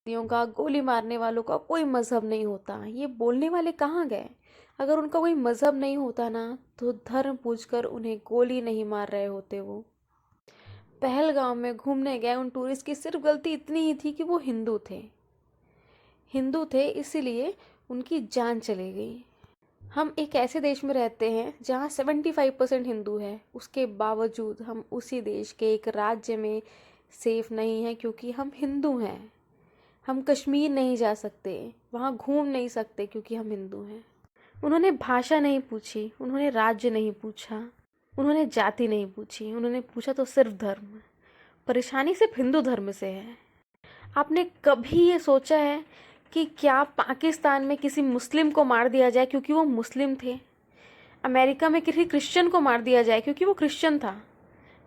व्यक्तियों का, गोली मारने वालों का कोई मजहब नहीं होता। ये बोलने वाले कहाँ गए? अगर उनका कोई मजहब नहीं होता ना, तो धर्म पूछकर उन्हें गोली नहीं मार रहे होते वो। पहलगाम में घूमने गए उन टूरिस्ट की सिर्फ गलती इतनी ही थी कि वो हिंदू थे। हिंदू थे इसीलिए उनकी जान चली गई। हम एक ऐसे देश में रहते हैं जहाँ 75% हिंदू है, उसके बावजूद हम उसी देश के एक राज्य में सेफ नहीं हैं क्योंकि हम हिंदू हैं। हम कश्मीर नहीं जा सकते, वहाँ घूम नहीं सकते क्योंकि हम हिंदू हैं। उन्होंने भाषा नहीं पूछी, उन्होंने राज्य नहीं पूछा, उन्होंने जाति नहीं पूछी, उन्होंने पूछा तो सिर्फ धर्म। परेशानी सिर्फ हिंदू धर्म से है। आपने कभी ये सोचा है कि क्या पाकिस्तान में किसी मुस्लिम को मार दिया जाए क्योंकि वो मुस्लिम थे? अमेरिका में किसी क्रिश्चियन को मार दिया जाए क्योंकि वो क्रिश्चियन था?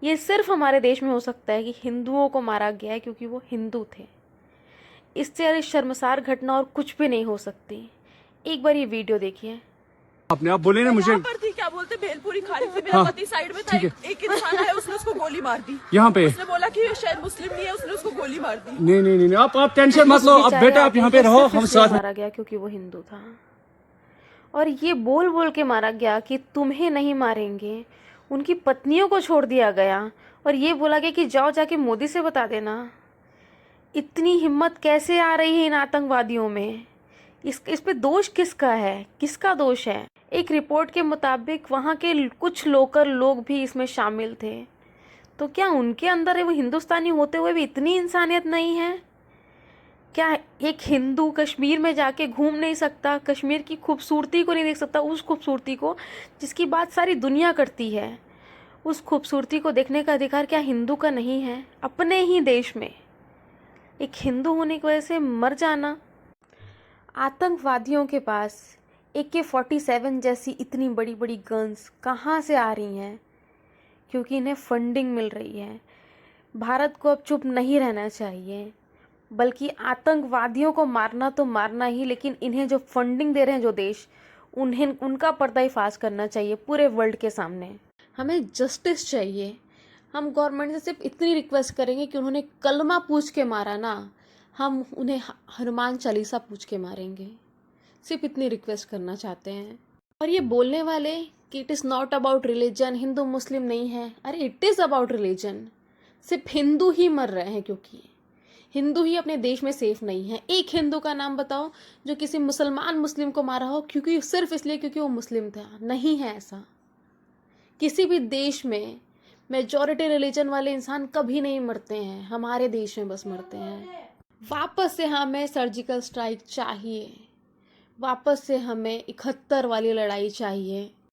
ये सिर्फ हमारे देश में हो सकता है कि हिंदुओं को मारा गया है क्योंकि वो हिंदू थे। इससे अरे शर्मसार घटना और कुछ भी नहीं हो सकती। एक बार ये वीडियो देखिए। आपने आप बोले ना मुझे यहाँ पर थी, क्या बोलते, भेलपुरी खा रही थी, मेरा हाँ, पति साइड में था, ठीक है। एक इंसान आया, उसने उसको गोली मार दी। यहाँ पे उसने बोला कि ये शायद मुस्लिम नहीं है, उसने उसको गोली मार दी। नहीं, आप टेंशन मत लो। अब बेटा आप यहाँ पे रहो, हम साथ मारा गया क्योंकि वो हिंदू था, और ये बोल बोल के मारा गया कि तुम्हें नहीं मारेंगे। उनकी पत्नियों को छोड़ दिया गया और ये बोला गया कि जाओ जाके मोदी से बता देना। इतनी हिम्मत कैसे आ रही है इन आतंकवादियों में? इस पे दोष किसका है? किसका दोष है? एक रिपोर्ट के मुताबिक वहाँ के कुछ लोकल लोग भी इसमें शामिल थे। तो क्या उनके अंदर वो हिंदुस्तानी होते हुए भी इतनी इंसानियत नहीं है? क्या एक हिंदू कश्मीर में जाके घूम नहीं सकता, कश्मीर की खूबसूरती को नहीं देख सकता, उस खूबसूरती को जिसकी बात सारी दुनिया करती है? उस खूबसूरती को देखने का अधिकार क्या हिंदू का नहीं है? अपने ही देश में एक हिंदू होने की वजह से मर जाना। आतंकवादियों के पास AK-47 जैसी इतनी बड़ी बड़ी गन्स कहाँ से आ रही हैं? क्योंकि इन्हें फंडिंग मिल रही है। भारत को अब चुप नहीं रहना चाहिए, बल्कि आतंकवादियों को मारना तो मारना ही, लेकिन इन्हें जो फंडिंग दे रहे हैं जो देश, उन्हें उनका पर्दाफाश करना चाहिए पूरे वर्ल्ड के सामने। हमें जस्टिस चाहिए। हम गवर्नमेंट से सिर्फ इतनी रिक्वेस्ट करेंगे कि उन्होंने कलमा पूछ के मारा ना, हम उन्हें हनुमान चालीसा पूछ के मारेंगे। सिर्फ इतनी रिक्वेस्ट करना चाहते हैं। और ये बोलने वाले कि it is not about religion, हिंदू मुस्लिम नहीं है, अरे इट इज़ अबाउट रिलीजन। सिर्फ हिंदू ही मर रहे हैं क्योंकि हिंदू ही अपने देश में सेफ नहीं है। एक हिंदू का नाम बताओ जो किसी मुसलमान मुस्लिम को मारा हो क्योंकि सिर्फ इसलिए क्योंकि वो मुस्लिम था? नहीं है ऐसा। किसी भी देश में मेजॉरिटी रिलीजन वाले इंसान कभी नहीं मरते हैं, हमारे देश में बस मरते हैं। वापस से हमें सर्जिकल स्ट्राइक चाहिए, वापस से हमें 71 वाली लड़ाई चाहिए।